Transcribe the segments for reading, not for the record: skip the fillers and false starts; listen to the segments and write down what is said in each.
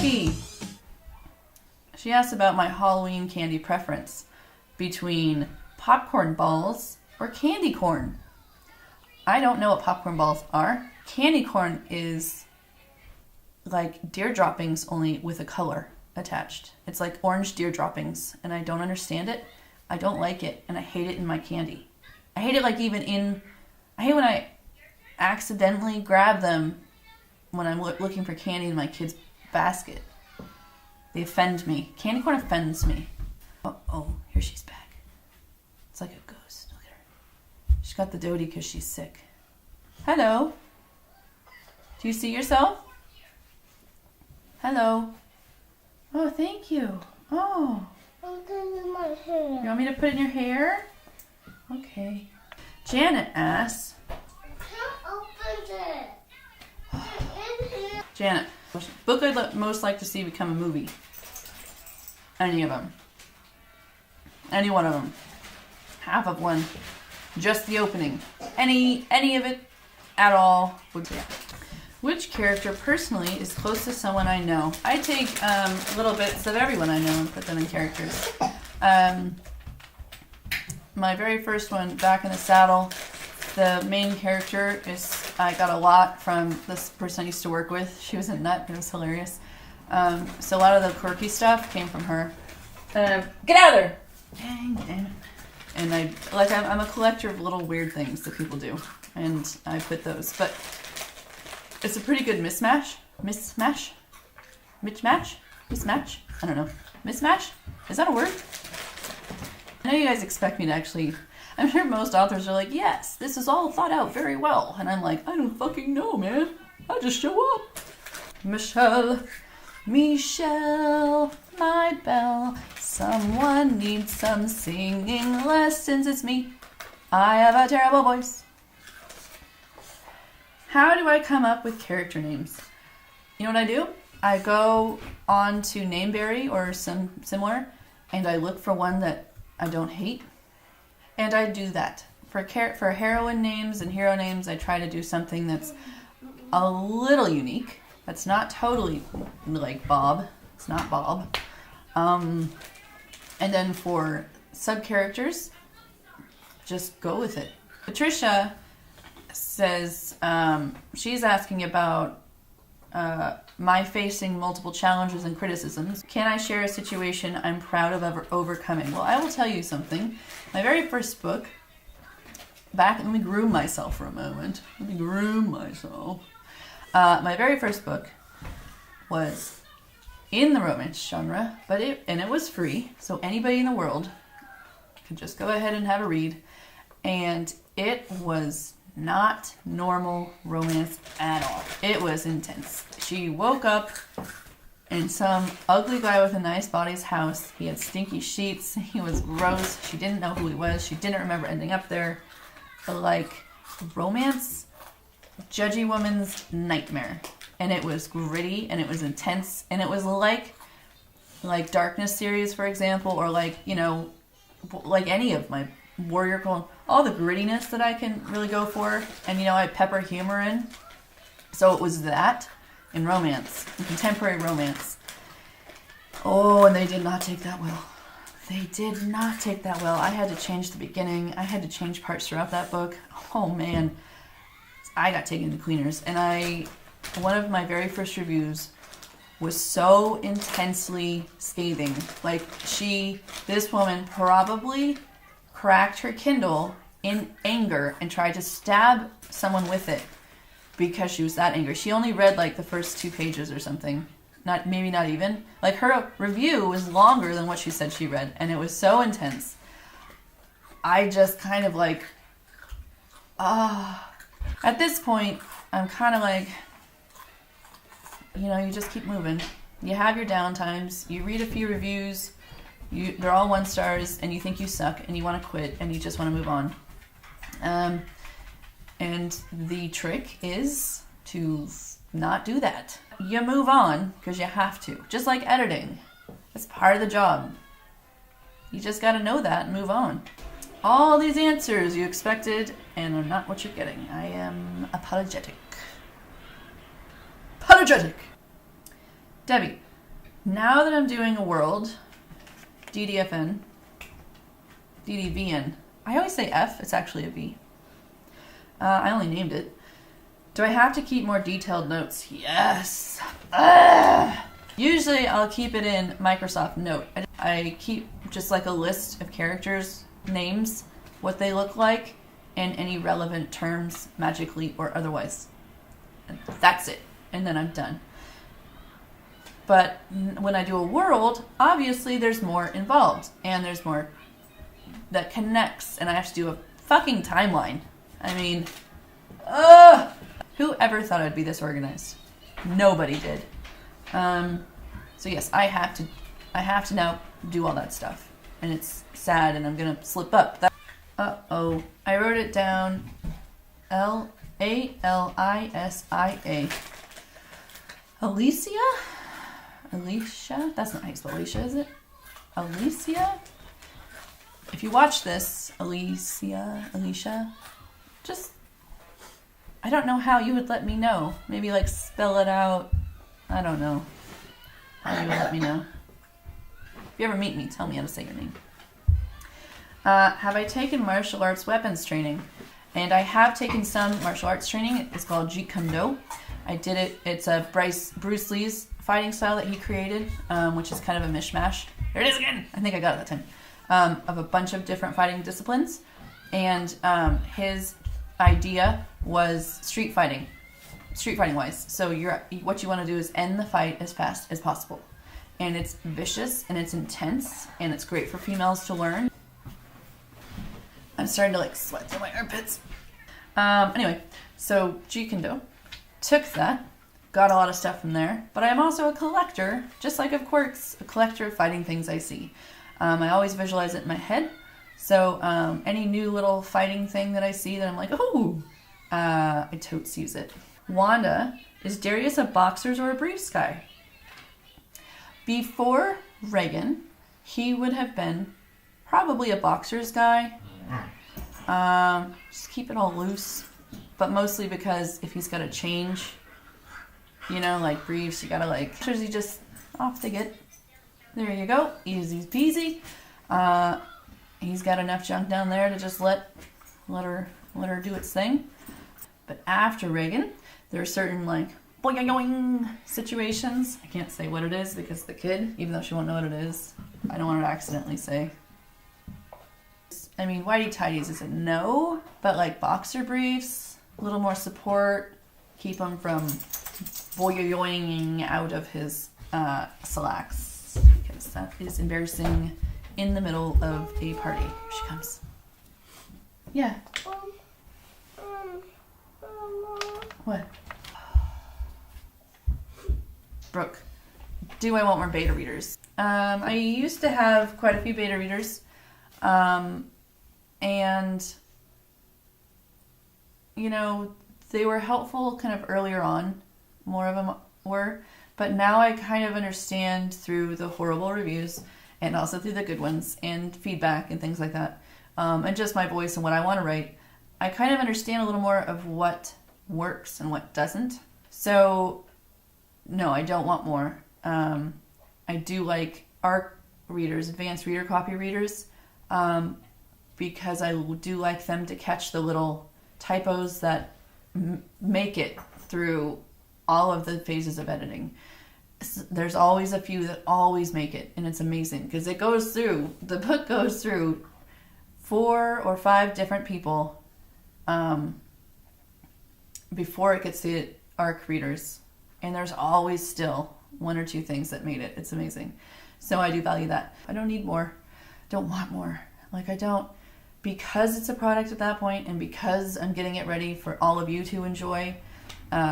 Becky! She asked about my Halloween candy preference between popcorn balls or candy corn. I don't know what popcorn balls are. Candy corn is like deer droppings, only with a color attached. It's like orange deer droppings, and I don't understand it. I don't like it, and I hate it in my candy. I hate it I hate when I accidentally grab them when I'm looking for candy in my kid's basket. They offend me. Candy corn offends me. Oh, here she's back. It's like a ghost. Look at her. She's got the doty because she's sick. Hello. Do you see yourself? Hello. Oh, thank you. Oh. I'm putting my hair. You want me to put in your hair? Okay. Janet asks. Can't open it. It's in here. Janet, book I'd most like to see become a movie. Any of them. Any one of them. Half of one. Just the opening. Any of it at all would be. Which character personally is close to someone I know? I take little bits of everyone I know and put them in characters. My very first one, Back in the Saddle, the main character I got a lot from this person I used to work with. She was a nut, it was hilarious. So a lot of the quirky stuff came from her. Get out of there! Dang it. And I'm a collector of little weird things that people do. And I put those. But it's a pretty good mismatch. Mismatch? I don't know. Mismatch? Is that a word? I know you guys expect me to actually... I'm sure most authors are like, yes, this is all thought out very well. And I'm like, I don't fucking know, man. I just show up. Michelle, my belle. Someone needs some singing lessons. It's me. I have a terrible voice. How do I come up with character names? You know what I do? I go on to Nameberry or some similar, and I look for one that I don't hate. And I do that. For heroine names and hero names, I try to do something that's a little unique. That's not totally like Bob. It's not Bob. And then for sub-characters, just go with it. Patricia says she's asking about my facing multiple challenges and criticisms. Can I share a situation I'm proud of overcoming? Well, I will tell you something. My very first book, let me groom myself for a moment. My very first book was in the romance genre, and it was free, so anybody in the world could just go ahead and have a read. And it was not normal romance at all. It was intense. She woke up in some ugly guy with a nice body's house. He had stinky sheets. He was gross. She didn't know who he was. She didn't remember ending up there. Like, romance, judgy woman's nightmare. And it was gritty, and it was intense, and it was like Darkness series, for example, or like any of my Warrior Clone, all the grittiness that I can really go for, and I pepper humor in. So it was that in romance, in contemporary romance. Oh, and they did not take that well. I had to change the beginning. I had to change parts throughout that book. Oh man, I got taken to cleaners. And one of my very first reviews was so intensely scathing. Like, this woman probably cracked her Kindle in anger and tried to stab someone with it because she was that angry. She only read like the first 2 pages or something. Maybe not even. Like, her review was longer than what she said she read, and it was so intense. I just kind of like, at this point, I'm kind of like, you just keep moving. You have your downtimes. You read a few reviews. They're all 1 stars, and you think you suck, and you want to quit, and you just want to move on. And the trick is to not do that. You move on because you have to. Just like editing. It's part of the job. You just got to know that and move on. All these answers you expected, and are not what you're getting. I am apologetic. Debbie, Now that I'm doing a world, DDFN, DDVN, I always say F, it's actually a V. I only named it. Do I have to keep more detailed notes? Yes. Usually I'll keep it in Microsoft Note. I keep just like a list of characters, names, what they look like, and any relevant terms, magically or otherwise. And that's it. And then I'm done. But when I do a world, obviously there's more involved. And there's more that connects. And I have to do a fucking timeline. I mean, who ever thought I'd be this organized? Nobody did. So yes, I have to now do all that stuff. And it's sad and I'm gonna slip up. Uh-oh. I wrote it down. Alisia. Alicia? Alicia? That's not how you spell Alicia, is it? Alicia? If you watch this, Alicia, just, I don't know how you would let me know. Maybe like spell it out. I don't know how you would let me know. If you ever meet me, tell me how to say your name. Have I taken martial arts weapons training? And I have taken some martial arts training. It's called Jeet Kune Do. I did it. It's a Bruce Lee's fighting style that he created, which is kind of a mishmash. There it is again. I think I got it that time. Of a bunch of different fighting disciplines. And his idea was street fighting wise. So what you want to do is end the fight as fast as possible. And it's vicious and it's intense and it's great for females to learn. I'm starting to like sweat through my armpits. Anyway, so Jeet Kune Do. Took that, got a lot of stuff from there, but I'm also a collector, just like of Quirks, a collector of fighting things I see. I always visualize it in my head, so any new little fighting thing that I see that I'm like, oh, I totes use it. Wanda, is Darius a boxers or a briefs guy? Before Reagan, he would have been probably a boxers guy. Just keep it all loose. But mostly because if he's got to change, like briefs, you gotta like, he just off they get. There you go, easy peasy. He's got enough junk down there to just let her do its thing. But after Reagan, there are certain like boing situations. I can't say what it is because the kid, even though she won't know what it is, I don't want her to accidentally say. I mean, whitey tidies is a no, but like boxer briefs, a little more support, keep him from boing out of his slacks, because that is embarrassing in the middle of a party. Here she comes. Yeah. What? Brooke, do I want more beta readers? I used to have quite a few beta readers. And they were helpful kind of earlier on, more of them were, but now I kind of understand through the horrible reviews and also through the good ones and feedback and things like that, and just my voice and what I want to write. I kind of understand a little more of what works and what doesn't. So no, I don't want more. I do like ARC readers, advanced reader copy readers, because I do like them to catch the little typos that make it through all of the phases of editing. There's always a few that always make it, and it's amazing because the book goes through 4 or 5 different people before it gets to ARC readers, and there's always still 1 or 2 things that made it. It's amazing. So I do value that. I don't need more. Don't want more. I don't, because it's a product at that point, and because I'm getting it ready for all of you to enjoy,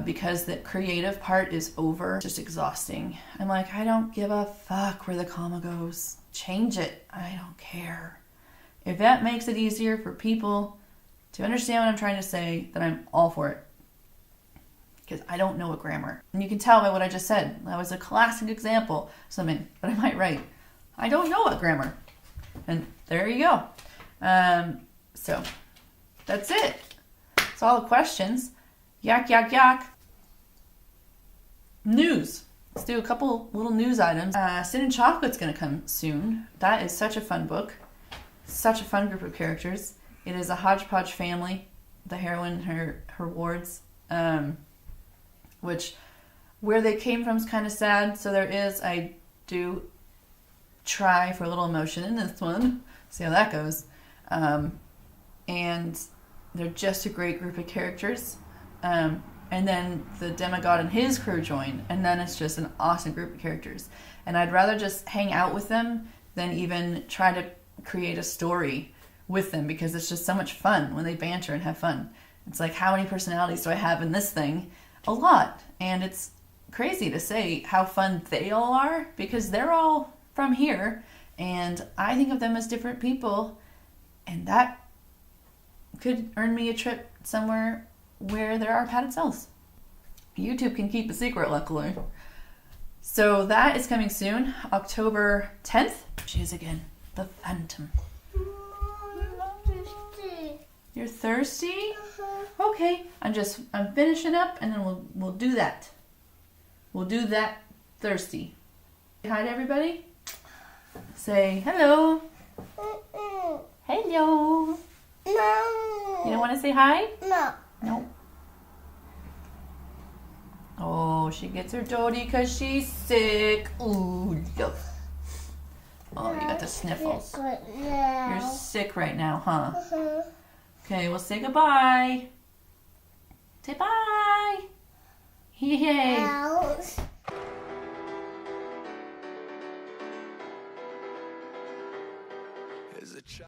because the creative part is over, just exhausting. I'm like, I don't give a fuck where the comma goes. Change it. I don't care. If that makes it easier for people to understand what I'm trying to say, then I'm all for it. Because I don't know a grammar. And you can tell by what I just said. That was a classic example of something that I might write. I don't know a grammar. And there you go. So that's it. That's all the questions. Yak, yak, yak. News. let's do a couple little news items. Sin and Chocolate's going to come soon. That is such a fun book. Such a fun group of characters. It is a hodgepodge family. The heroine, her wards, which where they came from is kind of sad. So I do try for a little emotion in this one. See how that goes. And they're just a great group of characters. And then the demigod and his crew join, and then it's just an awesome group of characters. And I'd rather just hang out with them than even try to create a story with them, because it's just so much fun when they banter and have fun. It's like, how many personalities do I have in this thing? A lot. And it's crazy to say how fun they all are, because they're all from here, and I think of them as different people, and that could earn me a trip somewhere where there are padded cells. YouTube can keep a secret, luckily. So that is coming soon, October 10th. She is again, the Phantom. You're thirsty? Okay, I'm finishing up, and then we'll do that. We'll do that thirsty. Say hi to everybody. Say hello. Hello. No. You don't want to say hi? No. No. Oh, she gets her Dodie because she's sick. Ooh, yuck. Oh, you got the sniffles. You're sick right now, huh? Okay, well, say goodbye. Say bye. Yay. Ouch.